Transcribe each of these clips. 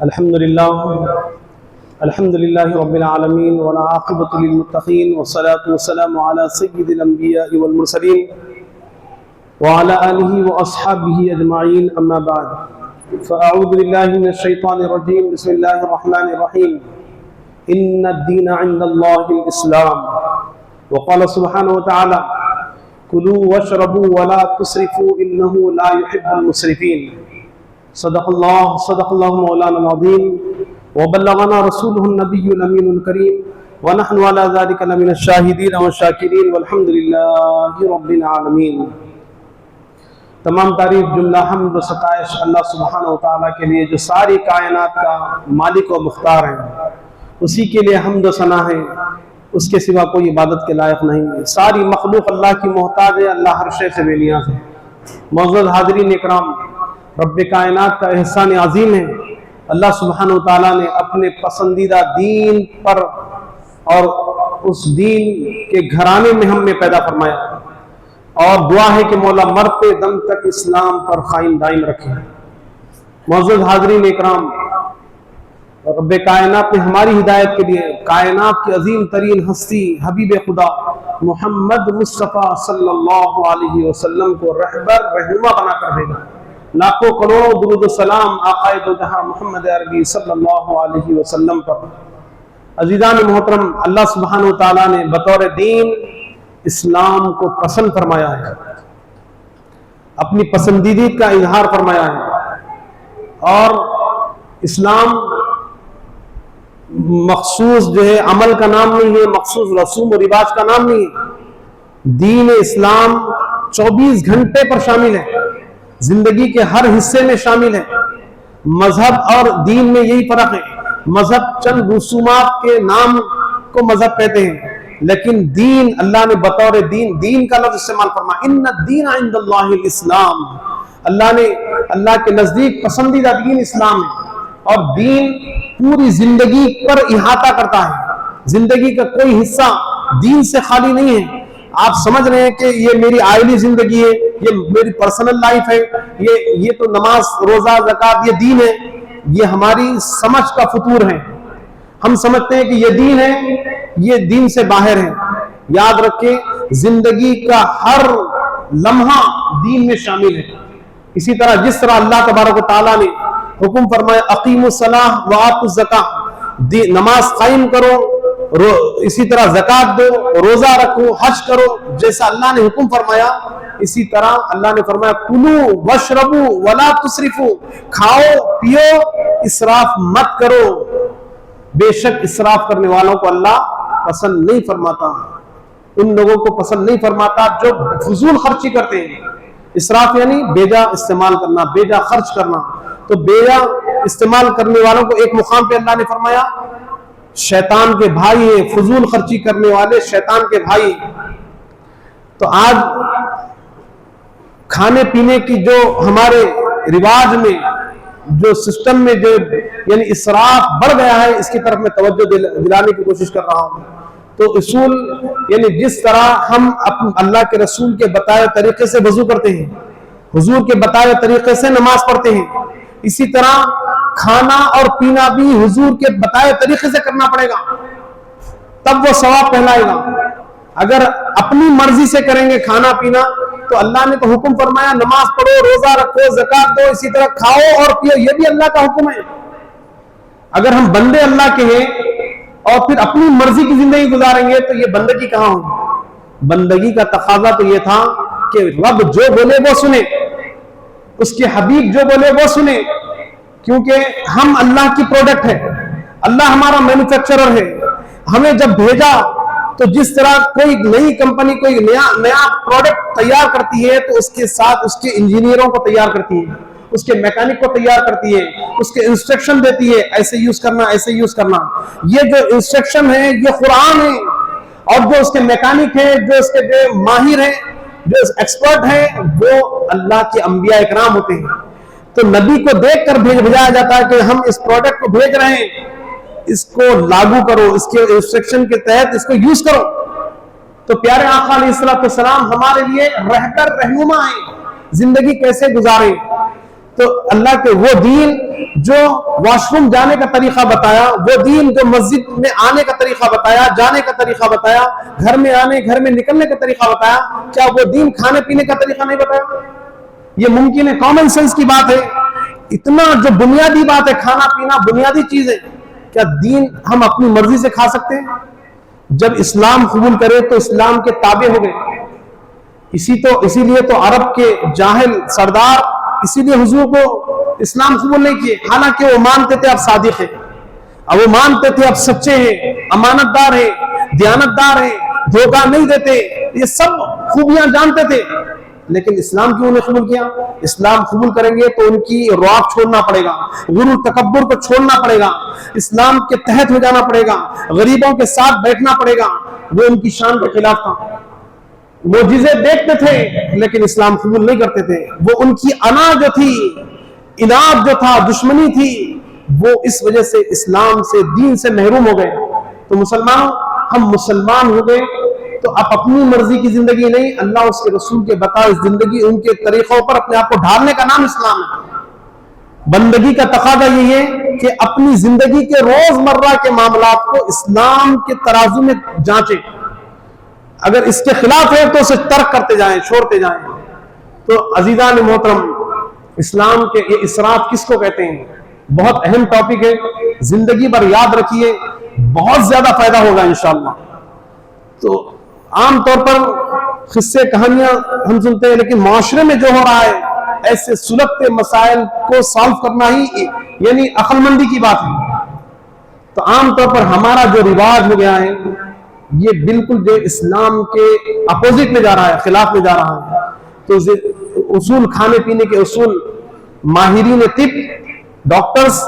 الحمد لله رب العالمين والعاقبة للمتقين والصلاة والسلام على سيد الأنبياء والمرسلين وعلى آله وأصحابه أجمعين أما بعد فأعوذ بالله من الشيطان الرجيم بسم الله الرحمن الرحيم إن الدين عند الله الإسلام وقال سبحانه وتعالى كلوا واشربوا ولا تسرفوا إنه لا يحب المسرفين صدق الله مولانا العظيم وبلغنا رسوله النبي الأمين الكريم ونحن على ذلك لمن الشاهدين والشاكرين والحمد لله رب العالمين۔ تمام تعریف جملہ حمد و ستائش اللہ سبحانہ و تعالیٰ کے لیے جو ساری کائنات کا مالک و مختار ہے، اسی کے لیے حمد و ثنا ہے، اس کے سوا کوئی عبادت کے لائق نہیں ہے۔ ساری مخلوق اللہ کی محتاج ہے، اللہ ہر شے سے بے نیاز ہے۔ معزز حاضرین اکرام، رب کائنات کا احسان عظیم ہے، اللہ سبحانہ وتعالیٰ نے اپنے پسندیدہ دین پر اور اس دین کے گھرانے میں ہم نے پیدا فرمایا، اور دعا ہے کہ مولا مرتے دم تک اسلام پر قائم دائم رکھے۔ معزز حاضرین اکرام، رب کائنات نے ہماری ہدایت کے لیے کائنات کی عظیم ترین ہستی حبیب خدا محمد مصطفیٰ صلی اللہ علیہ وسلم کو رہبر رہنما بنا کر بھیجا۔ لاکھوں کروڑوں درود و سلام آقائے دو جہاں محمد عربی صلی اللہ علیہ وسلم پر۔ عزیزان محترم، اللہ سبحانہ وتعالیٰ نے بطور دین اسلام کو پسند فرمایا ہے، اپنی پسندیدگی کا اظہار فرمایا ہے، اور اسلام مخصوص جو ہے عمل کا نام نہیں ہے، مخصوص رسوم و رواج کا نام نہیں ہے۔ دین اسلام 24 گھنٹے پر شامل ہے، زندگی کے ہر حصے میں شامل ہے۔ مذہب اور دین میں یہی فرق ہے، مذہب چند رسومات کے نام کو مذہب کہتے ہیں، لیکن دین اللہ نے بطور دین کا لفظ استعمال فرمایا، ان الدین عند اللہ الاسلام۔ اللہ نے اللہ کے نزدیک پسندیدہ دین اسلام ہے، اور دین پوری زندگی پر احاطہ کرتا ہے، زندگی کا کوئی حصہ دین سے خالی نہیں ہے۔ آپ سمجھ رہے ہیں کہ یہ میری عائلی زندگی ہے، یہ میری پرسنل لائف ہے، یہ تو نماز روزہ زکوٰۃ یہ دین ہے، یہ ہماری سمجھ کا فطور ہے۔ ہم سمجھتے ہیں کہ یہ دین ہے، یہ دین سے باہر ہے۔ یاد رکھیں، زندگی کا ہر لمحہ دین میں شامل ہے۔ اسی طرح جس طرح اللہ تبارک و تعالیٰ نے حکم فرمایا اقیموا الصلاۃ وآتوا الزکاۃ، نماز قائم کرو، اسی طرح زکوٰۃ دو، روزہ رکھو، حج کرو، جیسا اللہ نے حکم فرمایا، اسی طرح اللہ نے فرمایا کلوا واشربوا ولا تسرفوا، کھاؤ پیو، اسراف مت کرو۔ بے شک اسراف کرنے والوں کو اللہ پسند نہیں فرماتا، ان لوگوں کو پسند نہیں فرماتا جو فضول خرچی کرتے ہیں۔ اسراف یعنی بیجا استعمال کرنا، بیجا خرچ کرنا۔ تو بیجا استعمال کرنے والوں کو ایک مقام پہ اللہ نے فرمایا شیطان کے بھائی ہیں، فضول خرچی کرنے والے شیطان کے بھائی۔ تو آج کھانے پینے کی جو ہمارے رواج میں جو سسٹم میں جو یعنی اسراف بڑھ گیا ہے، اس کی طرف میں توجہ دلانے کی کوشش کر رہا ہوں۔ تو اصول یعنی جس طرح ہم اللہ کے رسول کے بتائے طریقے سے وضو کرتے ہیں، حضور کے بتائے طریقے سے نماز پڑھتے ہیں، اسی طرح کھانا اور پینا بھی حضور کے بتائے طریقے سے کرنا پڑے گا، تب وہ ثواب کہلائے گا۔ اگر اپنی مرضی سے کریں گے کھانا پینا، تو اللہ نے تو حکم فرمایا نماز پڑھو، روزہ رکھو، زکوٰۃ دو، اسی طرح کھاؤ اور پیو، یہ بھی اللہ کا حکم ہے۔ اگر ہم بندے اللہ کے ہیں اور پھر اپنی مرضی کی زندگی گزاریں گے تو یہ بندگی کہاں ہوگی؟ بندگی کا تقاضا تو یہ تھا کہ رب جو بولے وہ سنے، اس کے حبیب جو بولے وہ سنے، کیونکہ ہم اللہ کی پروڈکٹ ہے، اللہ ہمارا مینوفیکچرر ہے۔ ہمیں جب بھیجا تو جس طرح کوئی نئی کمپنی کوئی نیا پروڈکٹ تیار کرتی ہے تو اس کے ساتھ اس کے انجینئروں کو تیار کرتی ہے، اس کے میکینک کو تیار کرتی ہے، اس کے انسٹرکشن دیتی ہے، ایسے یوز کرنا، ایسے یوز کرنا۔ یہ جو انسٹرکشن ہے یہ قرآن ہے، اور جو اس کے میکینک ہیں، جو اس کے جو ماہر ہیں، جو ایکسپرٹ ہیں، وہ اللہ کے انبیاء اکرام ہوتے ہیں۔ تو نبی کو دیکھ کر بھیجایا جاتا ہے کہ ہم اس پروڈکٹ کو بھیج رہے ہیں، اس کو لاگو کرو، اس کے انسٹرکشن کے تحت اس کو یوز کرو۔ تو پیارے آقا علیہ السلام ہمارے لیے رہبر رہنما ہیں، زندگی کیسے گزاریں۔ تو اللہ کے وہ دین جو واش روم جانے کا طریقہ بتایا، وہ دین جو مسجد میں آنے کا طریقہ بتایا، جانے کا طریقہ بتایا، گھر میں آنے گھر میں نکلنے کا طریقہ بتایا، کیا وہ دین کھانے پینے کا طریقہ نہیں بتایا؟ یہ ممکن ہے، کامن سینس کی بات ہے، اتنا جو بنیادی بات ہے، کھانا پینا بنیادی چیز ہے، کیا دین ہم اپنی مرضی سے کھا سکتے ہیں؟ جب اسلام قبول کرے تو اسلام کے تابع ہو گئے۔ اسی لیے تو عرب کے جاہل سردار اسی لیے حضور کو اسلام قبول نہیں کیے، حالانکہ وہ مانتے تھے اب صادق ہے، اب وہ مانتے تھے اب سچے ہیں، امانت دار ہیں، دیانت دار ہیں، دھوکہ نہیں دیتے، یہ سب خوبیاں جانتے تھے، لیکن اسلام کیوں نہیں قبول کیا؟ اسلام قبول کریں گے تو ان کی رعب چھوڑنا پڑے گا، غرور تکبر کو چھوڑنا پڑے گا، اسلام کے تحت ہو جانا پڑے گا، غریبوں کے ساتھ بیٹھنا پڑے گا، وہ ان کی شان کے خلاف تھا۔ معجزے دیکھتے تھے لیکن اسلام قبول نہیں کرتے تھے، وہ ان کی انا جو تھی، اناد جو تھا، دشمنی تھی، وہ اس وجہ سے اسلام سے، دین سے محروم ہو گئے۔ تو مسلمانوں، ہم مسلمان ہو گئے تو اب اپنی مرضی کی زندگی نہیں، اللہ اس کے رسول کے بتائے زندگی، ان کے طریقوں پر اپنے آپ کو ڈھالنے کا نام اسلام ہے۔ بندگی کا تقاضا یہ ہے کہ اپنی زندگی کے روزمرہ کے معاملات کو اسلام کے ترازو میں جانچیں، اگر اس کے خلاف ہے تو اسے ترک کرتے جائیں، چھوڑتے جائیں۔ تو عزیزان محترم، اسلام کے یہ اسراف کس کو کہتے ہیں؟ بہت اہم ٹاپک ہے، زندگی بھر یاد رکھیے، بہت زیادہ فائدہ ہوگا انشاءاللہ۔ تو عام طور پر قصے کہانیاں ہم سنتے ہیں، لیکن معاشرے میں جو ہو رہا ہے، ایسے سلگتے مسائل کو سالو کرنا ہی یعنی عقل مندی کی بات ہے۔ تو عام طور پر ہمارا جو رواج ہو گیا ہے، یہ بالکل جو اسلام کے اپوزٹ میں جا رہا ہے، خلاف میں جا رہا ہے۔ تو اصول، کھانے پینے کے اصول، ماہرین طب، ڈاکٹرز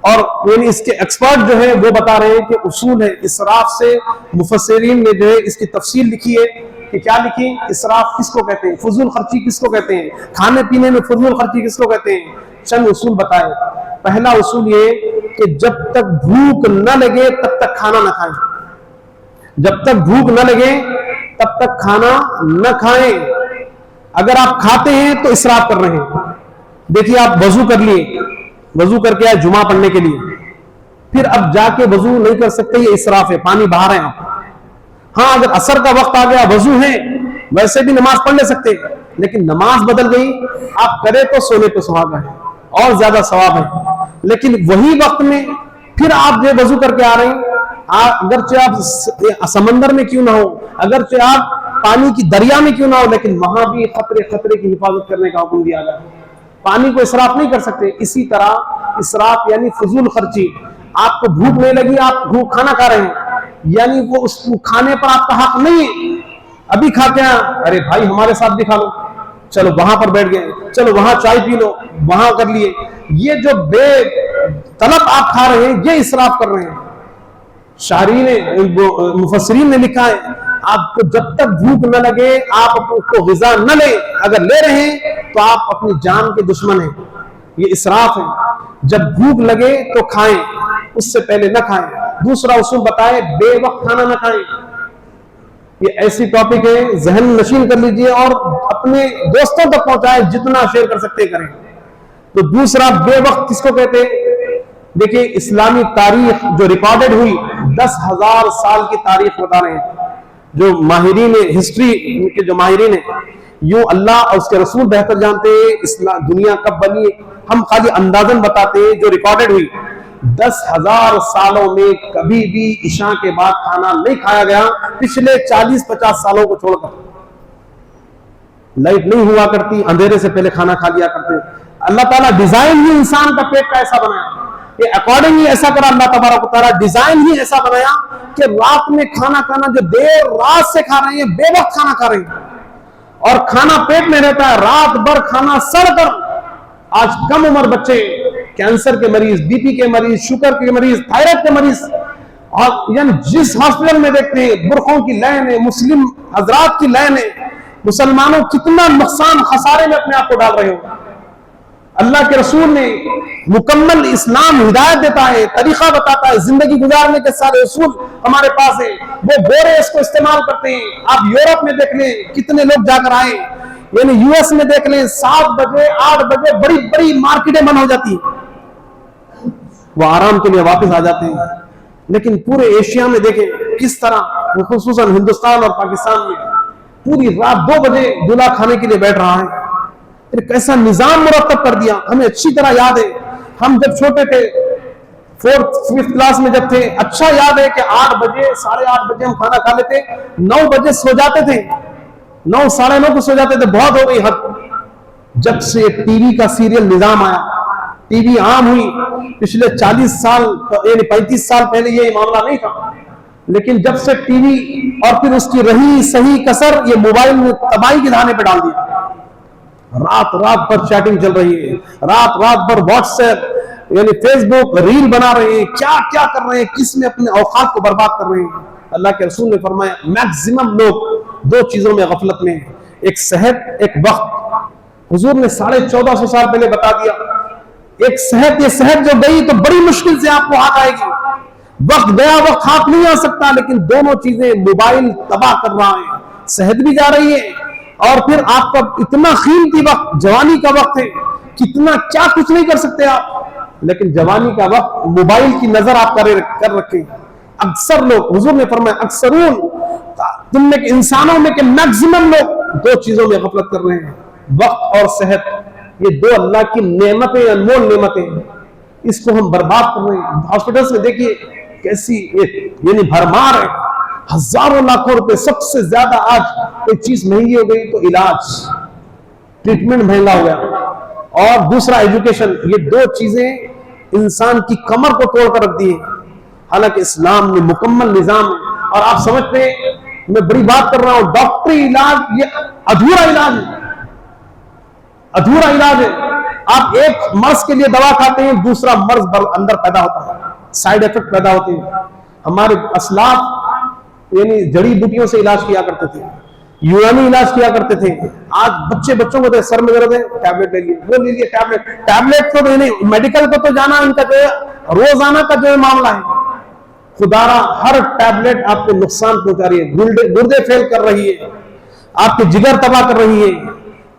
اور یعنی اس کے ایکسپرٹ جو ہے وہ بتا رہے ہیں کہ اصول ہے۔ اسراف سے مفسرین نے جو ہے اس کی تفصیل لکھی ہے کہ کیا لکھی؟ اسراف کس کو کہتے ہیں، فضول خرچی کس کو کہتے ہیں، کھانے پینے میں فضول خرچی کس کو کہتے ہیں۔ چند اصول بتائے۔ پہلا اصول یہ کہ جب تک بھوک نہ لگے تب تک کھانا نہ کھائیں، جب تک بھوک نہ لگے تب تک کھانا نہ کھائیں۔ اگر آپ کھاتے ہیں تو اسراف کر رہے ہیں۔ دیکھیے، آپ وضو کر لیے، وضو کر کے آئے جمعہ پڑھنے کے لیے، پھر اب جا کے وضو نہیں کر سکتے، یہ اسراف ہے، پانی بہا رہے ہیں آپ۔ ہاں، اگر عصر کا وقت آ گیا، وضو ہے، ویسے بھی نماز پڑھ لے سکتے، لیکن نماز بدل گئی، آپ کرے تو سونے پہ سہاگا ہے اور زیادہ ثواب ہے۔ لیکن وہی وقت میں پھر آپ جو وضو کر کے آ رہے ہیں، اگرچہ آپ سمندر میں کیوں نہ ہو، اگرچہ آپ پانی کی دریا میں کیوں نہ ہو، لیکن وہاں بھی خطرے کی حفاظت کرنے کا حکم دیا گیا۔ پانی کو اسراف نہیں کر سکتے۔ اسی طرح اسراف یعنی فضول خرچی۔ آپ کو بھوک نہیں لگی، آپ کھانا کھا رہے ہیں، یعنی وہ اس کھانے پر آپ کا حق نہیں ہے۔ ابھی کھا کے ارے بھائی ہمارے ساتھ بھی کھا لو، چلو وہاں پر بیٹھ گئے، چلو وہاں چائے پی لو، وہاں کر لیے، یہ جو بے طلب آپ کھا رہے ہیں، یہ اسراف کر رہے ہیں۔ شاعرین مفسرین نے لکھا ہے، آپ کو جب تک بھوک نہ لگے، آپ کو غذا نہ لیں، اگر لے رہے ہیں تو آپ اپنی جان کے دشمن ہیں، یہ اسراف ہے۔ جب بھوک لگے تو کھائیں، اس سے پہلے نہ کھائیں۔ دوسرا اصول بتائے، بے وقت کھانا نہ کھائیں۔ یہ ایسی ٹاپک ہے، ذہن نشین کر لیجئے اور اپنے دوستوں تک پہنچائیں، جتنا شیئر کر سکتے کریں۔ تو دوسرا، بے وقت کس کو کہتے ہیں؟ دیکھیں، اسلامی تاریخ جو ریکارڈڈ ہوئی، 10,000 سال کی تاریخ بتا رہے ہیں جو ماہرین ہسٹری کے جو ماہرین ہیں۔ یوں اللہ اور اس کے رسول بہتر جانتے ہیں دنیا کب بنی، ہم خالی اندازن بتاتے ہیں جو ریکارڈڈ ہوئی۔ 10,000 سالوں میں کبھی بھی عشاء کے بعد کھانا نہیں کھایا گیا، پچھلے 40-50 سالوں کو چھوڑ کر۔ لائٹ نہیں ہوا کرتی، اندھیرے سے پہلے کھانا کھا لیا کرتے۔ اللہ تعالیٰ ڈیزائن ہی انسان کا پیٹ کا ایسا بنایا، یہ اکارڈنگ ہی ایسا کرا اللہ تبارک و تعالیٰ، ڈیزائن ہی ایسا بنایا کہ رات میں کھانا کھانا، جو دیر رات سے کھا رہے ہیں، بے وقت کھانا کھا رہے ہیں، اور کھانا پیٹ میں رہتا ہے، رات بھر کھانا سڑ کر۔ آج کم عمر بچے کینسر کے مریض، بی پی کے مریض، شوگر کے مریض، تھائرائیڈ کے مریض، اور یعنی جس ہاسپٹل میں دیکھتے ہیں برقعوں کی لائن ہے، مسلم حضرات کی لائن ہے۔ مسلمانوں کتنا نقصان خسارے میں اپنے آپ کو ڈال رہے ہو۔ اللہ کے رسول نے مکمل اسلام ہدایت دیتا ہے، طریقہ بتاتا ہے، زندگی گزارنے کے سارے اصول ہمارے پاس ہیں۔ وہ گورے اس کو استعمال کرتے ہیں۔ آپ یورپ میں دیکھ لیں، کتنے لوگ جا کر آئے، یعنی یو ایس میں دیکھ لیں 7 بجے 8 بجے بڑی بڑی مارکیٹیں بند ہو جاتی ہیں، وہ آرام کے لیے واپس آ جاتے ہیں. لیکن پورے ایشیا میں دیکھیں کس طرح، خصوصاً ہندوستان اور پاکستان میں پوری رات 2 بجے دلہا کھانے کے لیے بیٹھ رہا ہے. ایک ایسا نظام مرتب کر دیا. ہمیں اچھی طرح یاد ہے، ہم جب چھوٹے تھے 4th 5th کلاس میں جب تھے، اچھا یاد ہے کہ 8 بجے 8:30 بجے ہم کھانا کھا لیتے، 9 بجے سو جاتے تھے، 9 ساڑھے 9 کو سو جاتے تھے. بہت ہو گئی حد. جب سے ٹی وی کا سیریل نظام آیا، ٹی وی عام ہوئی، پچھلے 40 سال یعنی 35 سال پہلے یہ معاملہ نہیں تھا، لیکن جب سے ٹی وی اور پھر اس کی رہی صحیح کسر یہ موبائل نے تباہی کے دھانے پہ ڈال دیا. رات رات پر چیٹنگ چل رہی ہے، رات رات پر واٹس ایپ یعنی فیس بک ریل بنا رہے ہیں، کیا کیا کر رہے ہیں، کس میں اپنے اوقات کو برباد کر رہے ہیں. اللہ کے رسول نے فرمایا میکسیمم لوگ 2 چیزوں میں غفلت میں ہیں، ایک صحت ایک وقت. حضور نے 1450 سال پہلے بتا دیا ایک صحت، یہ صحت جو گئی تو بڑی مشکل سے آپ کو ہاتھ آئے گی. وقت گیا، وقت ہاتھ نہیں آ سکتا، لیکن دونوں چیزیں موبائل تباہ کر رہا ہے. صحت بھی جا رہی ہے اور پھر آپ کا اتنا قیمتی وقت جوانی کا وقت ہے، کتنا کیا کچھ نہیں کر سکتے آپ، لیکن جوانی کا وقت موبائل کی نظر آپ کر رکھیں. اکثر لوگ، حضور نے فرمایا اکثرون تم میں انسانوں میں کہ میکسیمم لوگ 2 چیزوں میں غفلت کر رہے ہیں، وقت اور صحت. یہ 2 اللہ کی نعمتیں، انمول نعمتیں ہیں، اس کو ہم برباد کر رہے ہیں. ہاسپٹلس میں دیکھیے کیسی یعنی بھرمار ہے، ہزاروں لاکھوں روپے. سب سے زیادہ آج کوئی چیز مہنگی ہو گئی تو علاج، ٹریٹمنٹ مہنگا ہو گیا، اور دوسرا ایجوکیشن. یہ 2 چیزیں انسان کی کمر کو توڑ کر رکھ دی ہیں. حالانکہ اسلام میں مکمل نظام ہے. اور آپ سمجھتے ہیں میں بڑی بات کر رہا ہوں، ڈاکٹری علاج یہ ادھورا علاج ہے، ادھورا علاج ہے. آپ ایک مرض کے لیے دوا کھاتے ہیں، دوسرا مرض اندر پیدا ہوتا ہے، سائیڈ ایفیکٹ پیدا ہوتے ہیں. ہمارے اسلاف یعنی جڑی بوٹیوں سے علاج کیا کرتے تھے، یونانی علاج کیا کرتے تھے. آج بچوں کو سر میں درد ہے، ٹیبلٹ لے لیے، وہ لے لیے ٹیبلٹ تو نہیں، میڈیکل کو تو جانا ان کا جو ہے روزانہ کا جو ہے معاملہ ہے. خدارا ہر ٹیبلٹ آپ کو نقصان پہنچا رہی ہے، گردے فیل کر رہی ہے، آپ کے جگر تباہ کر رہی ہے.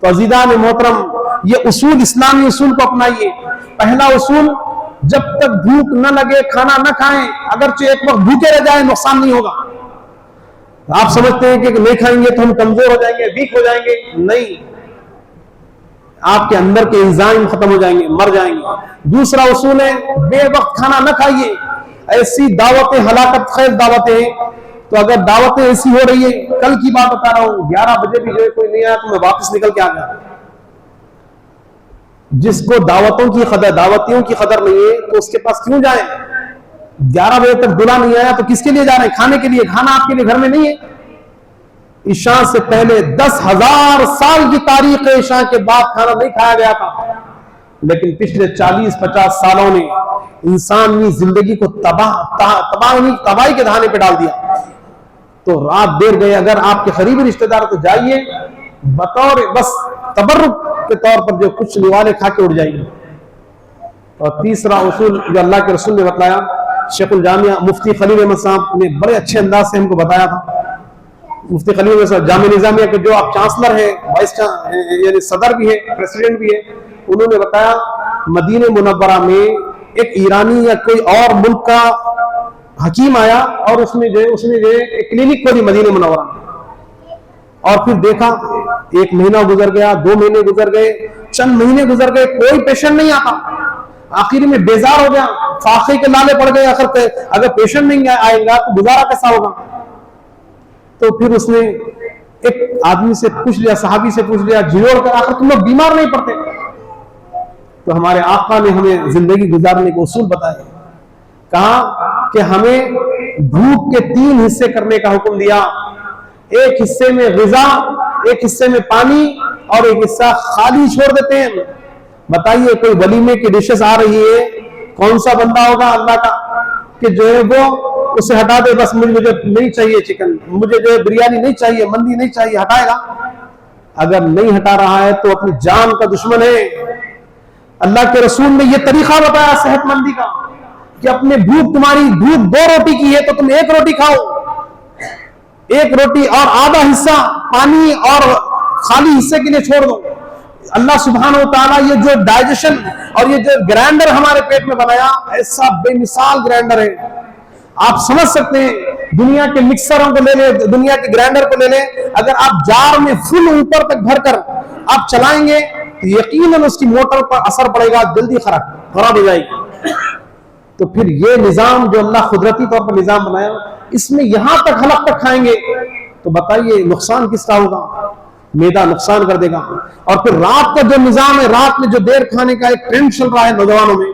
تو عزیزان محترم، یہ اصول اسلامی اصول کو اپنائیے. پہلا اصول، جب تک بھوک نہ لگے کھانا نہ کھائیں. اگرچہ ایک وقت بھوکے رہ جائیں نقصان نہیں ہوگا. آپ سمجھتے ہیں کہ نہیں کھائیں گے تو ہم کمزور ہو جائیں گے، ویک ہو جائیں گے. نہیں، آپ کے اندر کے انزائم ختم ہو جائیں گے، مر جائیں گے. دوسرا اصول ہے بے وقت کھانا نہ کھائیے. ایسی دعوتیں ہلاکت خیز دعوتیں ہیں. تو اگر دعوتیں ایسی ہو رہی ہے، کل کی بات بتا رہا ہوں، 11 بجے بھی جو ہے کوئی نہیں آیا تو میں واپس نکل کے آ گیا. جس کو دعوتوں کی قدر، دعوتیوں کی قدر نہیں ہے تو اس کے پاس کیوں جائیں؟ 11 بجے تک دلہا نہیں آیا تو کس کے لیے جا رہے ہیں؟ کھانے کے لیے. کھانا آپ کے لیے گھر میں نہیں ہے. عشاء سے پہلے 10,000 سال کی تاریخ ہے، عشاء کے بعد کھانا نہیں کھایا گیا تھا. لیکن پچھلے 40-50 سالوں نے انسانی زندگی کو تباہی کے دہانے پہ ڈال دیا. تو رات دیر گئے، اگر آپ کے قریبی رشتہ دار تو جائیے بطور بس تبرک کے طور پر جو کچھ نوالے کھا کے اڑ جائیے. اور تیسرا اصول جو اللہ کے رسول نے بتایا، شیخ الجامعہ مفتی خلیل احمد صاحب نے بڑے اچھے انداز سے ہم کو بتایا تھا. مفتی خلیل احمد صاحب جامعہ نظامیہ کے جو آپ چانسلر ہیں، وائس یعنی صدر بھی ہے، پریسیڈنٹ بھی ہے، انہوں نے بتایا مدینہ منورہ میں ایک ایرانی یا کوئی اور ملک کا حکیم آیا اور اس نے جو ہے ایک کلینک کھولی مدینہ منورہ میں. اور پھر دیکھا 1 مہینہ گزر گیا، 2 مہینے گزر گئے، چند مہینے گزر گئے، کوئی پیشنٹ نہیں آتا. آخر میں بیزار ہو گیا، فاقے کے لالے پڑ گئے. اگر پیشنٹ نہیں آئے گا تو گزارا کیسا ہوگا؟ تو پھر اس نے ایک آدمی سے پوچھ لیا، صحابی سے پوچھ لیا جھڑوڑ کر، آخر تم لوگ بیمار نہیں پڑتے؟ تو ہمارے آقا نے ہمیں زندگی گزارنے کے اصول بتائے. کہا کہ ہمیں بھوک کے 3 حصے کرنے کا حکم دیا. ایک حصے میں غذا، ایک حصے میں پانی، اور ایک حصہ خالی چھوڑ دیتے ہیں. بتائیے کوئی ولیمے کی ڈشز آ رہی ہے، کون سا بندہ ہوگا اللہ کا کہ جو ہے وہ اسے ہٹا دے، بس مجھے نہیں چاہیے چکن، مجھے جو ہے بریانی نہیں چاہیے، مندی نہیں چاہیے، ہٹائے گا؟ اگر نہیں ہٹا رہا ہے تو اپنی جان کا دشمن ہے. اللہ کے رسول نے یہ طریقہ بتایا صحت مندی کا کہ اپنے تمہاری بھوک 2 روٹی کی ہے تو تم 1 روٹی کھاؤ، 1 روٹی اور آدھا حصہ پانی اور خالی حصے کے لیے چھوڑ دو. اللہ سبحانہ و تعالیٰ یہ جو ڈائجیشن اور یہ جو گرائنڈر ہمارے پیٹ میں بنایا، ایسا بے مثال گرائنڈر ہے. آپ سمجھ سکتے ہیں دنیا کے مکسروں کو لے لیں، دنیا کے گرائنڈر کو لے لیں، اگر آپ جار میں فل اوپر تک بھر کر آپ چلائیں گے تو یقیناً اس کی موٹر پر اثر پڑے گا، جلدی خراب ہو جائے گی. تو پھر یہ نظام جو اللہ قدرتی طور پر نظام بنایا، اس میں یہاں تک حلق تک کھائیں گے تو بتائیے نقصان کس کا ہوگا؟ میدا نقصان کر دے گا. اور پھر رات کا جو نظام ہے، رات میں جو دیر کھانے کا ایک ٹرینڈ چل رہا ہے نوجوانوں میں،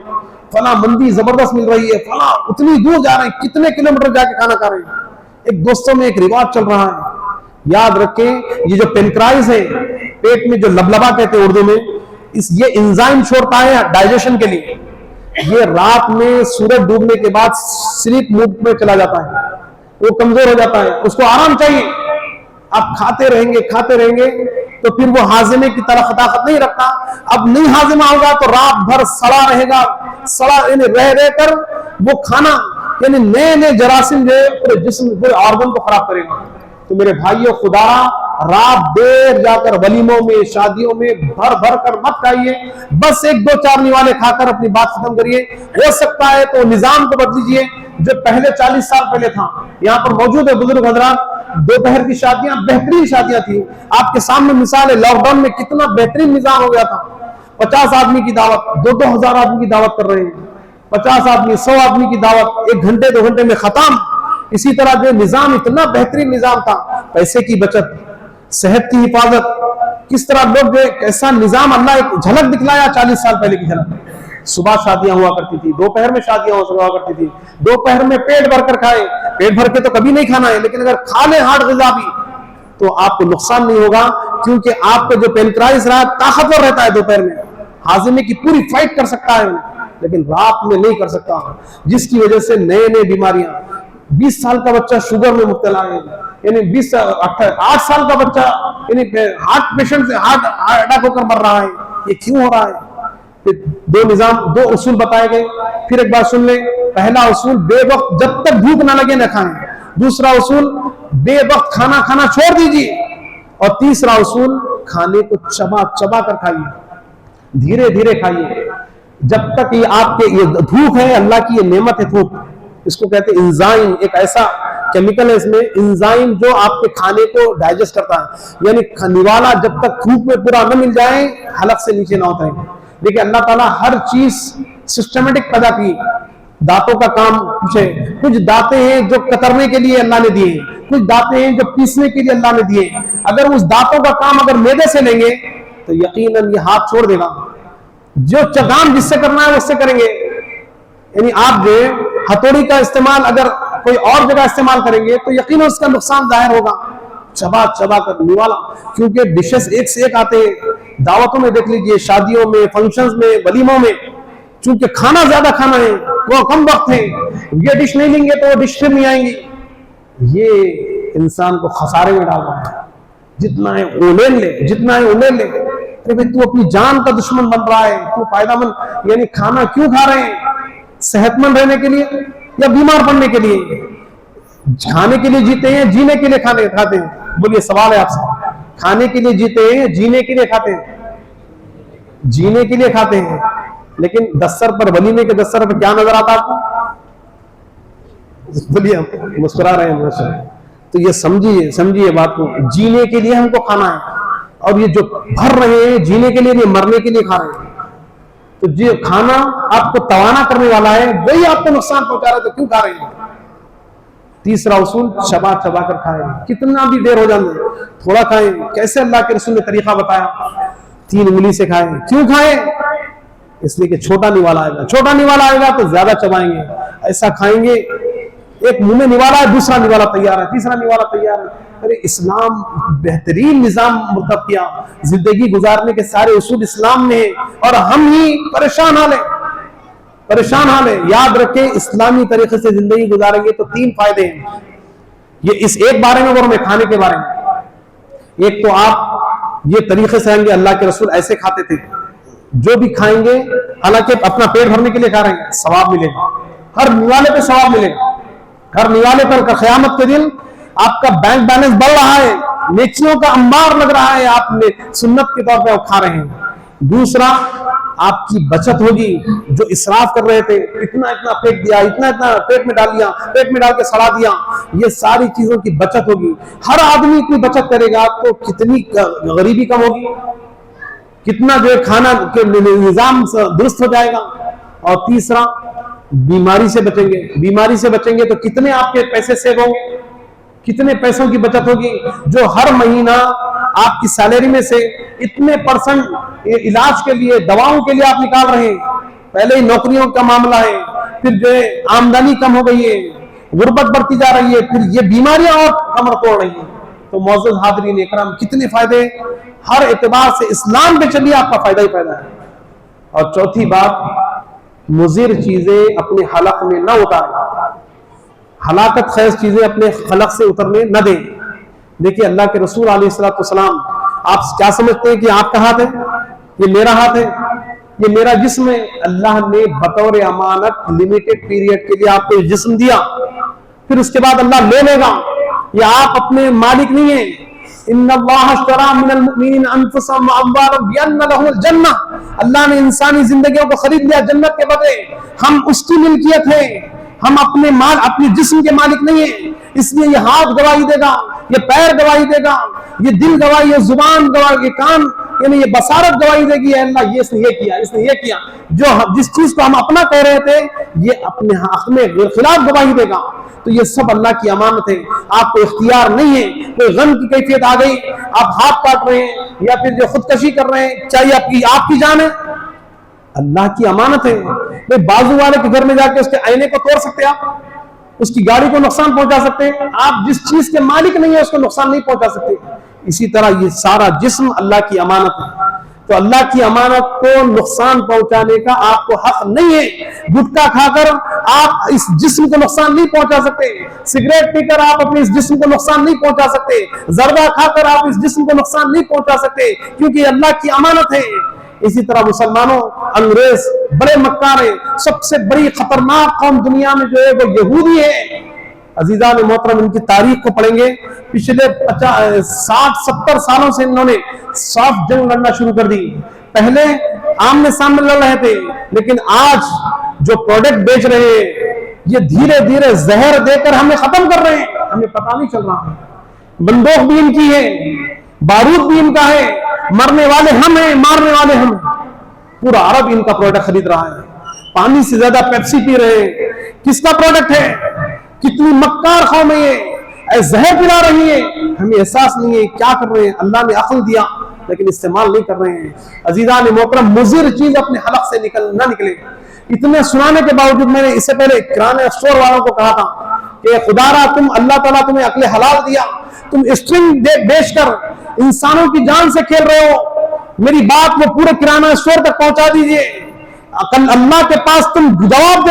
فلاں مندی زبردست مل رہی ہے، فلاں اتنی دور جا رہے ہیں، کتنے کلومیٹر جا کے کھانا کھا رہے ہیں. ایک دوستوں میں ایک رواج چل رہا ہے، یاد رکھیں یہ جو پینکرائز ہے، پیٹ میں جو لبلبا کہتے ہیں اردو میں، یہ انزائم چھوڑتا ہے ڈائجیشن کے لیے. یہ رات میں سورج ڈوبنے کے بعد سلیپ موڈ میں چلا جاتا ہے، وہ کمزور ہو جاتا ہے، اس کو آرام چاہیے. آپ کھاتے رہیں گے تو پھر وہ ہاضمے کی طرح طاقت نہیں رکھتا. اب نہیں ہاضمہ ہوگا تو رات بھر سڑا رہے گا، سڑا یعنی رہ کر وہ کھانا یعنی نئے جراثیم جو پورے جسم پورے آرگن کو خراب کرے گا. تو میرے بھائیوں، خدا رات دیر جا کر ولیموں میں شادیوں میں بھر کر مت کھائیے، بس 1-2 نوالے کھا کر اپنی بات ختم کریے. ہو سکتا ہے تو نظام کو بدلیجیے جو پہلے 40 سال پہلے تھا. یہاں پر موجود ہے بزرگ حضرات، دوپہر کی شادیاں بہترین شادیاں تھیں. آپ کے سامنے مثال ہے، لاک ڈاؤن میں کتنا بہترین نظام ہو گیا تھا. 50 آدمی کی دعوت، 2 ہزار آدمی کی دعوت کر رہے ہیں. 50 آدمی 100 آدمی کی دعوت 1 گھنٹے 2 گھنٹے میں ختم. اسی طرح جو نظام اتنا بہترین نظام تھا، پیسے کی بچت، صحت کی حفاظت، کس طرح لوگ ایسا نظام اللہ ایک جھلک دکھلایا 40 سال پہلے کی جھلک. صبح شادیاں ہوا کرتی تھی، دوپہر میں شادیاں ہوا کرتی تھی. دوپہر میں پیٹ بھر کر کھائے، پیٹ بھر کے تو کبھی نہیں کھانا ہے، لیکن اگر کھا لیں ہارڈ غذا بھی تو آپ کو نقصان نہیں ہوگا، کیونکہ آپ کا جو پینکرائز رہا طاقتور رہتا ہے، دوپہر میں ہاضمے کی پوری فائٹ کر سکتا ہے، لیکن رات میں نہیں کر سکتا، جس کی وجہ سے نئے بیماریاں. 20 سال کا بچہ شوگر میں مبتلا ہے، یعنی 8 سال کا بچہ یعنی ہارٹ پیشنٹ سے ہارٹ اٹیک ہو کر مر رہا ہے. یہ کیوں ہو رہا ہے؟ پھر 2 اصول بتائے گئے. پھر ایک بات سن لیں، پہلا اصول بے وقت جب تک بھوک نہ لگے نہ کھائیں. دوسرا اصول بے وقت کھانا چھوڑ دیجیے. اور تیسرا اصول کھانے کو چبا کر کھائیے، دھیرے دھیرے کھائیے. جب تک یہ آپ کے یہ بھوک ہے، اللہ کی یہ نعمت ہے بھوک، اس کو کہتے ہیں انزائم. ایک ایسا کیمیکل ہے اس میں انزائم جو آپ کے کھانے کو ڈائجسٹ کرتا ہے. یعنی نوالا جب تک بھوک میں پورا نہ مل جائے حلق سے نیچے نہ ہوتا ہے. دیکھیں اللہ تعالیٰ ہر چیز سسٹمیٹک پیدا کی. دانتوں کا کام کچھ دانتیں ہیں جو کترنے کے لیے اللہ نے دیے ہیں، کچھ دانتیں ہیں جو پیسنے کے لیے اللہ نے دیے ہیں. اگر اس دانتوں کا کام اگر معدے سے لیں گے تو یقیناً یہ ہاتھ چھوڑ دے گا. جو کام جس سے کرنا ہے اس سے کریں گے. یعنی آپ جو ہتھوڑی کا استعمال اگر کوئی اور جگہ استعمال کریں گے تو یقیناً اس کا نقصان ظاہر ہوگا. چبا کر نوالا، کیونکہ ڈشز ایک سے ایک آتے ہیں. دعوتوں میں دیکھ لیجئے، شادیوں میں، فنکشنز میں، ولیموں میں، چونکہ کھانا زیادہ کھانا ہے، وہ کم وقت ہے، یہ ڈش نہیں لیں گے تو وہ ڈش پھر نہیں آئیں گی. یہ انسان کو خسارے میں ڈال رہا ہے. جتنا ہے وہ لے لے، جتنا ہے وہ لے لے. تو اپنی جان کا دشمن بن رہا ہے. تو فائدہ مند یعنی کھانا کیوں کھا رہے ہیں؟ صحت مند رہنے کے لیے یا بیمار پڑنے کے لیے؟ کھانے کے لیے جیتے ہیں، جینے کے لیے کھاتے ہیں؟ بولیے، سوال ہے آپ سے. کھانے کے لیے جیتے ہیں، جینے کے لیے کھاتے ہیں؟ جینے کے لیے کھاتے ہیں. لیکن دستر پر، ولیمے کے دستر پر کیا نظر آتا آپ کو؟ بولیے، مسکرا رہے ہیں. تو یہ سمجھیے بات کو. جینے کے لیے ہم کو کھانا ہے، اور یہ جو بھر رہے ہیں جینے کے لیے نہیں، مرنے کے لیے کھا رہے ہیں. تو جو کھانا آپ کو توانا کرنے والا ہے وہی آپ کو نقصان پہنچا رہا ہے، تو کیوں کھا رہے ہیں؟ تیسرا اصول، چبا کر کھائیں. کتنا بھی دیر ہو جائے تھوڑا کھائیں. کیسے اللہ کے رسول نے طریقہ بتایا؟ 3 انگلی سے کھائیں. کیوں کھائیں؟ اس لیے کہ چھوٹا نوالا آئے گا تو زیادہ چبائیں گے. ایسا کھائیں گے، ایک منہ میں نوالا ہے، دوسرا نوالا تیار ہے، تیسرا نوالا تیار ہے. ارے اسلام بہترین نظام مرتب کیا. زندگی گزارنے کے سارے اصول اسلام میں ہیں، اور ہم ہی پریشان حال ہے. یاد رکھیں، اسلامی طریقے سے زندگی گزاریں گے تو 3 فائدے ہیں. یہ اس ایک بارے میں اور میں کھانے کے بارے میں. ایک تو آپ یہ طریقے سے رہیں گے، اللہ کے رسول ایسے کھاتے تھے. جو بھی کھائیں گے حالانکہ اپنا پیٹ بھرنے کے لیے کھا رہے ہیں، ثواب ملے گا. ہر نوالے پہ ثواب ملے گا. ہر نوالے پر قیامت کے دن آپ کا بینک بیلنس بڑھ رہا ہے، نیکیوں کا انبار لگ رہا ہے، آپ نے سنت کے طور پہ وہ کھا رہے ہیں۔ دوسرا، آپ کی بچت ہوگی، جو اسراف کر رہے تھے، اتنا اتنا پھینک دیا، اتنا اتنا پیٹ میں ڈال دیا، پیٹ میں ڈال کے سڑا دیا، یہ ساری چیزوں کی بچت ہوگی۔ ہر آدمی اتنی بچت کرے گا تو کتنی غریبی کم ہوگی، کتنا جو ہے کھانا کے نظام درست ہو جائے گا۔ اور تیسرا، بیماری سے بچیں گے، بیماری سے بچیں گے تو کتنے آپ کے پیسے سیو ہوں گے، کتنے پیسوں کی بچت ہوگی، جو ہر مہینہ آپ کی سیلری میں سے اتنے % علاج کے لیے، دواؤں کے لیے آپ نکال رہے ہیں۔ پہلے ہی نوکریوں کا معاملہ ہے، پھر جو ہے آمدنی کم ہو گئی ہے، غربت بڑھتی جا رہی ہے، پھر یہ بیماریاں اور کمر توڑ رہی ہیں۔ تو معزز حاضرین اکرام، کتنے فائدے، ہر اعتبار سے اسلام پہ چلیے آپ کا فائدہ ہی فائدہ ہے۔ اور چوتھی بات، مضر چیزیں اپنے حلق میں نہ اتاریں، ہلاکت خیز چیزیں اپنے حلق سے اترنے نہ دیں۔ دیکھیے اللہ کے رسول علیہ الصلوۃ والسلام، آپ کیا سمجھتے ہیں کہ آپ کا ہاتھ ہے، یہ میرا ہاتھ ہے، یہ میرا جسم ہے؟ اللہ نے بطور امانت لمیٹڈ پیریڈ کے لیے آپ کو جسم دیا، پھر اس کے بعد اللہ لے لے گا، یہ آپ اپنے مالک نہیں ہیں۔ ان اللہ اشتری من المؤمنین انفسهم واموالهم بان لهم الجنہ، اللہ نے انسانی زندگیوں کو خرید لیا جنت کے بدلے، ہم اس کی ملکیت ہے، ہم اپنے مال اپنے جسم کے مالک نہیں ہیں۔ اس لیے یہ ہاتھ گواہی دے گا، یہ پیر گواہی دے گا، یہ دل گواہی، یہ زبان گواہی، یہ کان، یعنی یہ بصارت گواہی دے گی، اے اللہ یہ اس نے یہ کیا، اس نے یہ کیا۔ جو جس چیز کو ہم اپنا کہہ رہے تھے، یہ اپنے حق میں خلاف گواہی دے گا۔ تو یہ سب اللہ کی امانت ہے، آپ کو اختیار نہیں ہے۔ کوئی غم کی کیفیت آ گئی، آپ ہاتھ کاٹ رہے ہیں یا پھر جو خودکشی کر رہے ہیں، چاہیے آپ کی جان ہے، اللہ کی امانت ہے۔ بازو والے کے گھر میں جا کے اس کے آئینے کو توڑ سکتے، آپ اس کی گاڑی کو نقصان پہنچا سکتے، آپ جس چیز کے مالک نہیں ہے اس کو نقصان نہیں پہنچا سکتے۔ اسی طرح یہ سارا جسم اللہ کی امانت ہے، تو اللہ کی امانت کو نقصان پہنچانے کا آپ کو حق نہیں ہے۔ گٹکا کھا کر آپ اس جسم کو نقصان نہیں پہنچا سکتے، سگریٹ پی کر آپ اپنے اس جسم کو نقصان نہیں پہنچا سکتے، زردہ کھا کر آپ اس جسم کو نقصان نہیں پہنچا سکتے، کیونکہ یہ اللہ کی امانت ہے۔ اسی طرح مسلمانوں، انگریز بڑے مکار ہیں، سب سے بڑی خطرناک قوم دنیا میں جو ہے وہ یہودی ہے۔ عزیزان محترم، ان کی تاریخ کو پڑھیں گے، پچھلے 60-70 سالوں سے انہوں نے صاف جنگ لڑنا شروع کر دی۔ پہلے آمنے سامنے لڑ رہے تھے، لیکن آج جو پروڈکٹ بیچ رہے ہیں، یہ دھیرے دھیرے زہر دے کر ہمیں ختم کر رہے ہیں، ہمیں پتہ نہیں چل رہا۔ بندوق بھی ان کی ہے، بارود بھی ان کا ہے، مرنے والے ہم ہیں، مارنے والے ہم ہیں۔ پورا عرب ان کا پروڈکٹ خرید رہا ہے، پانی سے زیادہ پیپسی پی رہے ہیں۔ کس کا پروڈکٹ ہے؟ کتنی مکار قوم ہے یہ، زہر پلا رہی ہے، ہمیں احساس نہیں ہے کیا کر رہے ہیں۔ اللہ نے عقل دیا لیکن استعمال نہیں کر رہے ہیں۔ عزیزان محترم، مضر چیز اپنے حلق سے نہ نکلے۔ اتنے سنانے کے باوجود میں نے اس سے پہلے کرانے اسٹور والوں کو کہا تھا کہ خدا را تم، اللہ تعالیٰ تمہیں عقل حلال دیا، تم اسٹرنگ بیچ کر انسانوں کی جان سے کھیل رہے ہو، میری بات وہ پورے کرانا اسٹور تک پہنچا دیجئے، کل اللہ کے پاس تم جواب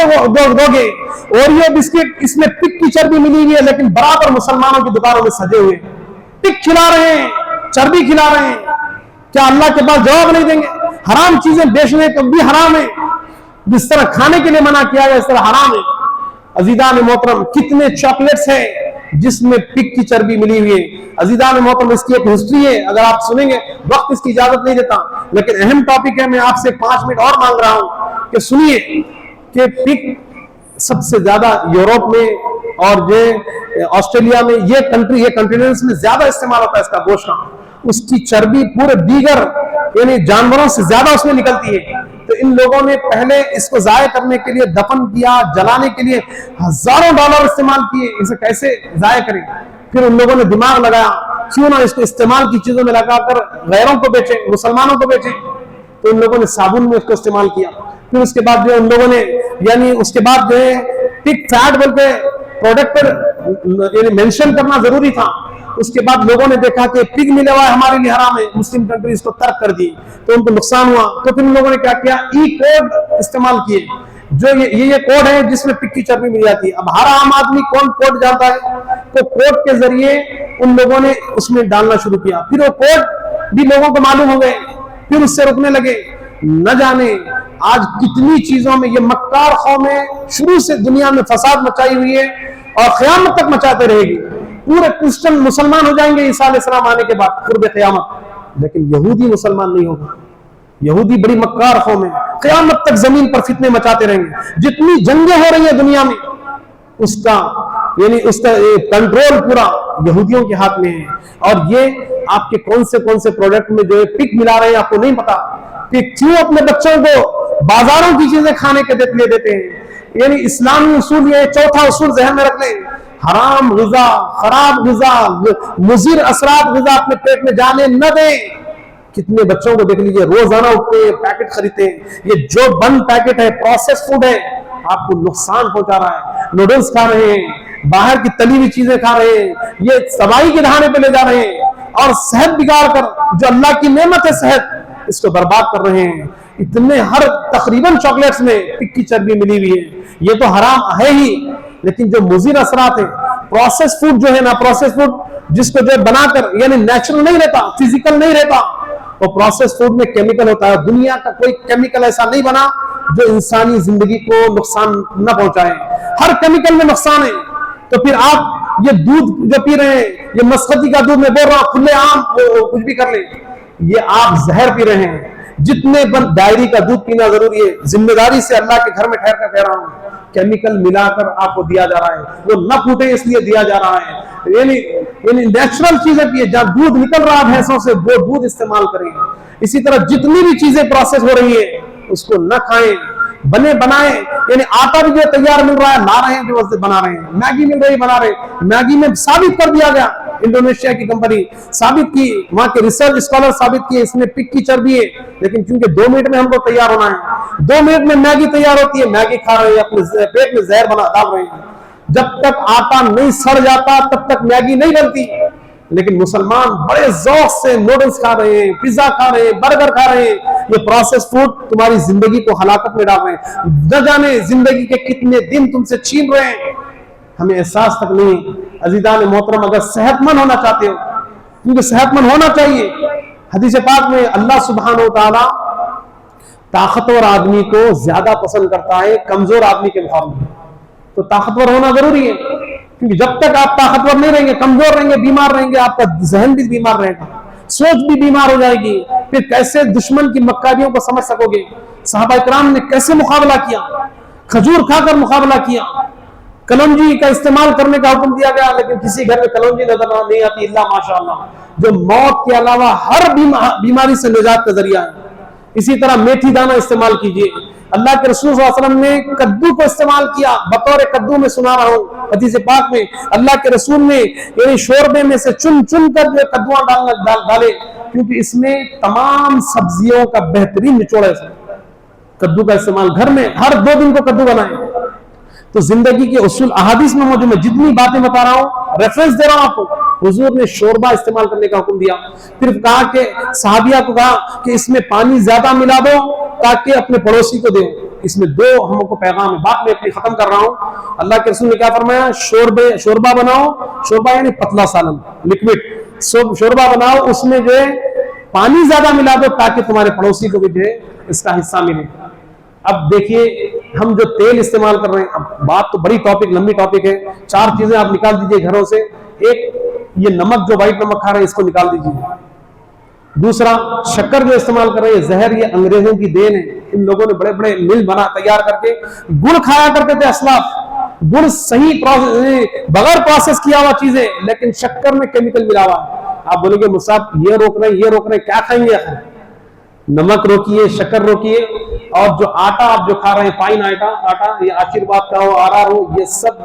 دو گے۔ اور یہ بسکٹ، اس میں پک کی چربی ملی ہوئی ہے، لیکن برابر مسلمانوں کی دکانوں میں سجے ہوئے، پک کھلا رہے ہیں، چربی کھلا رہے ہیں، کیا اللہ کے پاس جواب نہیں دیں گے؟ حرام چیزیں بیچنے کو بھی حرام ہے، جس طرح کھانے کے لیے منع کیا گیا اس طرح حرام ہے۔ عزیزان محترم، کتنے چاکلیٹس ہیں جس میں پک کی چربی ملی ہوئی ہے۔ عزیزان محترم، اس کی ایک ہسٹری ہے، اگر آپ سنیں گے، وقت اس کی اجازت نہیں دیتا، لیکن اہم ٹاپک ہے، میں آپ سے 5 منٹ اور مانگ رہا ہوں کہ سنیے کہ پک سب سے زیادہ یورپ میں اور آسٹریلیا میں، یہ کنٹیننٹس میں زیادہ استعمال ہوتا ہے اس کا گوشت کا۔ اس کی چربی پورے دیگر یعنی جانوروں سے زیادہ اس میں نکلتی ہے۔ تو ان لوگوں نے پہلے اس کو ضائع کرنے کے لیے، دفن کیا، جلانے کے لیے ہزاروں ڈالر استعمال کیے، اسے کیسے ضائع کریں۔ پھر ان لوگوں نے دماغ لگایا، کیوں نہ اس کو استعمال کی چیزوں میں لگا کر غیروں کو بیچیں، مسلمانوں کو بیچیں۔ تو ان لوگوں نے صابن میں اس کو استعمال کیا۔ پھر اس کے بعد جو ان لوگوں نے اس کے بعد جو ہے پک فیٹ بول کے پروڈکٹ پر یعنی مینشن کرنا ضروری تھا۔ اس کے بعد لوگوں نے دیکھا کہ پگ ملا ہوا ہے، ہمارے لیے حرام ہے، مسلم کنٹریز کو ترک کر دی، تو ان کو نقصان ہوا۔ تو پھر ان لوگوں نے کیا کیا، ای کوڈ استعمال کیے، جو یہ کوڈ ہے جس میں پگ کی چربی مل جاتی ہے۔ اب ہر عام آدمی کون کوڈ جانتا ہے، تو کوڈ کے ذریعے ان لوگوں نے اس میں ڈالنا شروع کیا۔ پھر وہ کوڈ بھی لوگوں کو معلوم ہو گئے، پھر اس سے رکنے لگے۔ نہ جانے آج کتنی چیزوں میں یہ مکار قومیں شروع سے دنیا میں فساد مچائی ہوئی ہے اور قیامت تک مچاتے رہے گی۔ پورے کرسچن مسلمان ہو جائیں گے عیسیٰ علیہ السلام آنے کے بعد قرب قیامت، لیکن یہودی مسلمان نہیں ہوگا. یہودی بڑی مکار قوم ہے، قیامت تک زمین پر فتنے مچاتے رہیں گے. جتنی جنگیں ہو رہی ہیں دنیا میں اس کا کنٹرول پورا یہودیوں کے ہاتھ میں ہے. اور یہ آپ کے کون سے پروڈکٹ میں جو ہے پک ملا رہے ہیں آپ کو نہیں پتا کہ کیوں اپنے بچوں کو بازاروں کی چیزیں کھانے کے لیے دیتے ہیں. یعنی اسلامی اصول یہ چوتھا اصول ذہن میں رکھ لیں، حرام غذا، خراب غذا، مضر اثرات غذا اپنے پیٹ میں جانے نہ دیں. کتنے بچوں کو دیکھ لیجئے روزانہ اٹھتے ہیں پیکٹ خریدتے ہیں، یہ جو بند پیکٹ ہے پروسیس فوڈ ہے، آپ کو نقصان پہنچا رہا ہے. نوڈلز کھا رہے ہیں، باہر کی تلی ہوئی چیزیں کھا رہے ہیں، یہ تباہی کے دہانے پہ لے جا رہے ہیں، اور صحت بگاڑ کر جو اللہ کی نعمت ہے صحت، اس کو برباد کر رہے ہیں. اتنے ہر تقریباً چاکلیٹس میں پک کی چربی ملی ہوئی ہے. یہ تو حرام ہے ہی، لیکن جو مضر اثرات ہیں پروسیس فوڈ جو ہے نا، پروسیس فوڈ جس کو جو بنا کر یعنی نیچرل نہیں رہتا، فزیکل نہیں رہتا، وہ پروسیس فوڈ میں کیمیکل ہوتا ہے. دنیا کا کوئی کیمیکل ایسا نہیں بنا جو انسانی زندگی کو نقصان نہ پہنچائے. ہر کیمیکل میں نقصان ہے. تو پھر آپ یہ دودھ جو پی رہے ہیں، یہ مسقطی کا دودھ میں بول رہا ہوں، کھلے عام کچھ بھی کر لیں، یہ آپ زہر پی رہے ہیں. جتنے بند ڈائری کا دودھ پینا ضروری ہے، ذمہ داری سے اللہ کے گھر میں ٹھہر کر کہہ رہا ہوں، کیمیکل ملا کر آپ کو دیا جا رہا ہے. وہ نہ پھوٹے اس لیے دیا جا رہا ہے. یعنی نیچرل چیزیں پیے، جہاں دودھ نکل رہا ہے بھینسوں سے وہ دودھ استعمال کریں. اسی طرح جتنی بھی چیزیں پروسیس ہو رہی ہے اس کو نہ کھائیں، بنائیں. یعنی آٹا بھی جو تیار مل رہا ہے لا رہے ہیں، جو واسطے بنا رہے ہیں. میگی مل رہی بنا رہے ہیں. میگی میں ثابت کر دیا گیا، انڈونیشیا کی کمپنی ثابت کی، وہاں کے ریسرچ اسکالر ثابت کیے اس میں پک کی چربی ہے. لیکن کیونکہ 2 منٹ میں ہم کو تیار ہونا ہے، 2 منٹ میں میگی تیار ہوتی ہے، میگی کھا رہے ہیں، اپنے پیٹ میں زہر ڈال رہے ہیں. جب تک آٹا نہیں سڑ جاتا تب تک میگی نہیں بنتی. لیکن مسلمان بڑے ذوق سے نوڈلز کھا رہے ہیں، پیزا کھا رہے ہیں، برگر کھا رہے ہیں. یہ پروسیس فوڈ تمہاری زندگی کو ہلاکت میں ڈال رہے ہیں. نہ جانے زندگی کے کتنے دن تم سے چھین رہے ہیں، ہمیں احساس تک نہیں. عزیزان محترم، اگر صحت مند ہونا چاہتے ہو، کیونکہ صحت مند ہونا چاہیے، حدیث پاک میں اللہ سبحانہ و تعالی طاقتور آدمی کو زیادہ پسند کرتا ہے کمزور آدمی کے مقابلے. تو طاقتور ہونا ضروری ہے، کیونکہ جب تک آپ طاقتور نہیں رہیں گے، کمزور رہیں گے، بیمار رہیں گے، آپ کا ذہن بھی بیمار رہے گا، سوچ بھی بیمار ہو جائے گی. پھر کیسے دشمن کی مکاریوں کو سمجھ سکو گے؟ صحابہ کرام نے کیسے مقابلہ کیا؟ کھجور کھا کر مقابلہ کیا. کلونجی کا استعمال کرنے کا حکم دیا گیا، لیکن کسی گھر میں کلونجی نظر نہیں آتی الا ماشاءاللہ، جو موت کے علاوہ ہر بیماری سے نجات کا ذریعہ ہے. اسی طرح میتھی دانہ استعمال کیجئے. اللہ کے رسول صلی اللہ علیہ وسلم نے کدو کو استعمال کیا. بطور کدو میں سنا رہا ہوں حدیث پاک میں اللہ کے رسول نے یعنی شوربے میں سے چن کر جو کدوان ڈالے، کیونکہ اس میں تمام سبزیوں کا بہترین نچوڑ ہے. کدو کا استعمال گھر میں ہر 2 دن کو کدو بنائیں. تو زندگی کے اصول احادیث میں موجود. میں جتنی باتیں بتا رہا ہوں ریفرنس دے رہا ہوں آپ کو. حضور نے شوربہ استعمال کرنے کا حکم دیا. پھر کہا کہ صحابیہ کو کہا کہ اس میں پانی زیادہ ملا دو تاکہ اپنے پڑوسی کو دے. اس میں 2 ہم کو پیغام ہے. بات میں اپنی ختم کر رہا ہوں. اللہ کے رسول نے کیا فرمایا؟ شوربہ بناؤ. شوربہ یعنی پتلا سالن، لکوڈ شوربہ بناؤ، اس میں جو ہے پانی زیادہ ملا دو تاکہ تمہارے پڑوسی کو بھی جو ہے اس کا حصہ ملے. اب دیکھیے ہم جو تیل استعمال کر رہے ہیں، اب بات تو بڑی ٹاپک، لمبی ٹاپک ہے. 4 چیزیں آپ نکال دیجئے گھروں سے. ایک یہ نمک جو وائٹ نمک کھا رہے ہیں اس کو نکال دیجئے. دوسرا شکر جو استعمال کر رہے ہیں، زہر یہ انگریزوں کی دین ہے. ان لوگوں نے بڑے بڑے مل تیار کر کے گڑ کھایا کرتے تھے اسلاف. گڑ صحیح بغیر پروسیس کیا ہوا چیزیں، لیکن شکر میں کیمیکل ملا ہوا ہے. آپ بولیں گے مصعب یہ روک رہے ہیں، کیا کھائیں گے؟ نمک روکیے، شکر روکیے. اور جو آٹا آپ جو کھا رہے ہیں، فائن آٹا، یہ آشیرواد کا ہو، آرار ہو، یہ سب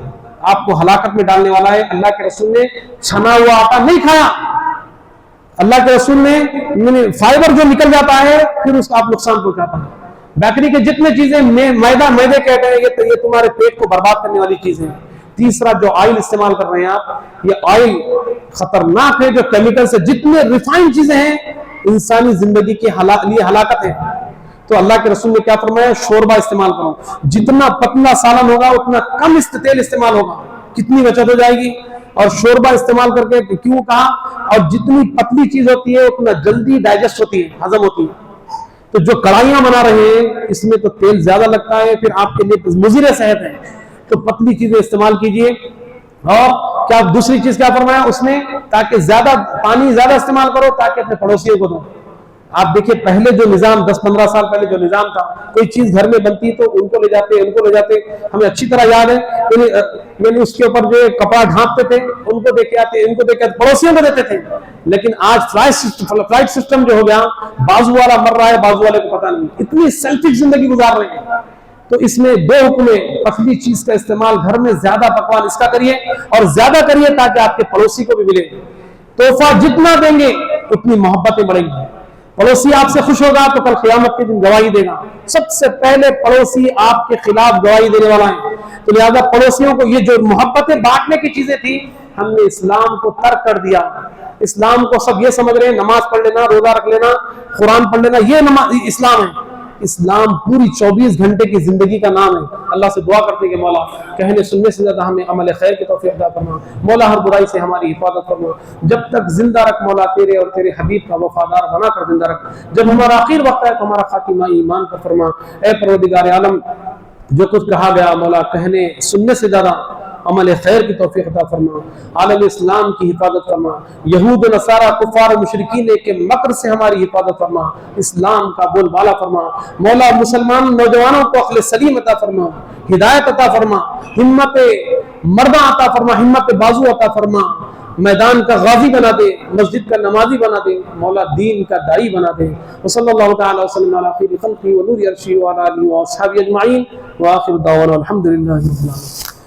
آپ کو ہلاکت میں ڈالنے والا ہے. اللہ کے رسول نے چھنا ہوا آٹا نہیں کھایا. اللہ کے رسول نے فائبر جو نکل جاتا ہے پھر اس کا آپ نقصان پہنچاتا ہے. بیکری کے جتنے چیزیں میدے کہتے ہیں یہ تمہارے پیٹ کو برباد کرنے والی چیزیں ہیں. تیسرا جو آئل استعمال کر رہے ہیں آپ، یہ آئل خطرناک ہے. جو کیمیکل سے جتنے ریفائنڈ چیزیں ہیں انسانی زندگی کے لیے ہلاکت ہے. تو اللہ کے رسول نے کیا فرمایا؟ شوربہ استعمال کرو. جتنا پتلا سالن ہوگا اتنا کم تیل استعمال ہوگا، کتنی بچت ہو جائے گی. اور شوربہ استعمال کر کے کیوں کہا؟ اور جتنی پتلی چیز ہوتی ہے اتنا جلدی ڈائجسٹ ہوتی ہے، ہضم ہوتی ہے. تو جو کڑھائیاں بنا رہے ہیں اس میں تو تیل زیادہ لگتا ہے، پھر آپ کے لیے مضر صحت ہے. تو پتلی چیزیں استعمال کیجئے. اور کیا دوسری چیز کیا فرمایا اس نے؟ تاکہ زیادہ پانی زیادہ استعمال کرو تاکہ اپنے پڑوسیوں کو دو۔ آپ دیکھیں پہلے جو نظام 10-15 سال پہلے جو نظام تھا، کوئی چیز گھر میں بنتی تو ان کو لے جاتے، ان کو لے جاتے، ہمیں اچھی طرح یاد ہے، یعنی اس کے اوپر جو کپڑا ڈھانپتے تھے، ان کو دے کے آتے، ان کو دے کے آتے، پڑوسیوں کو دیتے تھے۔ لیکن آج فلائٹ سسٹم جو ہو گیا، بازو والا مر رہا ہے، بازو والے کو پتہ نہیں، اتنی سیلفش زندگی گزار رہے ہیں۔ تو اس میں دو حکم ہیں، پتلی چیز کا استعمال گھر میں زیادہ پکوان اس کا کریے اور زیادہ کریے تاکہ آپ کے پڑوسی کو بھی ملے۔ تحفہ جتنا دیں گے اتنی محبتیں بڑھیں گی۔ پڑوسی آپ سے خوش ہوگا تو کل قیامت کے دن گواہی دے گا۔ سب سے پہلے پڑوسی آپ کے خلاف گواہی دینے والا ہے، تو لہذا پڑوسیوں کو یہ جو محبتیں بانٹنے کی چیزیں تھی، ہم نے اسلام کو ترک کر دیا۔ اسلام کو سب یہ سمجھ رہے ہیں نماز پڑھ لینا، روزہ رکھ لینا، قرآن پڑھ لینا، یہ اسلام ہے۔ اسلام پوری 24 گھنٹے کی زندگی کا نام ہے۔ اللہ سے دعا کرتے ہیں کہ مولا کہنے سننے سے زیادہ ہمیں عمل خیر کی توفیق عطا فرما، مولا ہر برائی سے ہماری حفاظت فرما، جب تک زندہ رکھ مولا تیرے اور تیرے حبیب کا وفادار بنا کر زندہ رکھ، جب ہمارا آخر وقت ہے تو ہمارا خاتمہ ایمان پر فرما۔ اے پروردگار عالم، جو کچھ کہا گیا مولا کہنے سننے سے زیادہ عمل خیر کی توفیق عطا فرما، عالم اسلام کی حفاظت فرما، یہود و نصارہ کفار و مشرکین کے مکر سے ہماری حفاظت فرما، اسلام کا بول بالا فرما، مولا مسلمان نوجوانوں کو عقل سلیم عطا فرما، ہدایت عطا فرما، ہمت مردہ عطا فرما، ہمت بازو عطا فرما، میدان کا غازی بنا دے، مسجد کا نمازی بنا دے، مولا دین کا داعی بنا دے۔ وصلی اللہ تعالی وسلم علی خیر خلقہ ونور عرشہ وعلی آلہ واصحابہ اجمعین، وآخر دعوانا الحمد للہ رب العالمین۔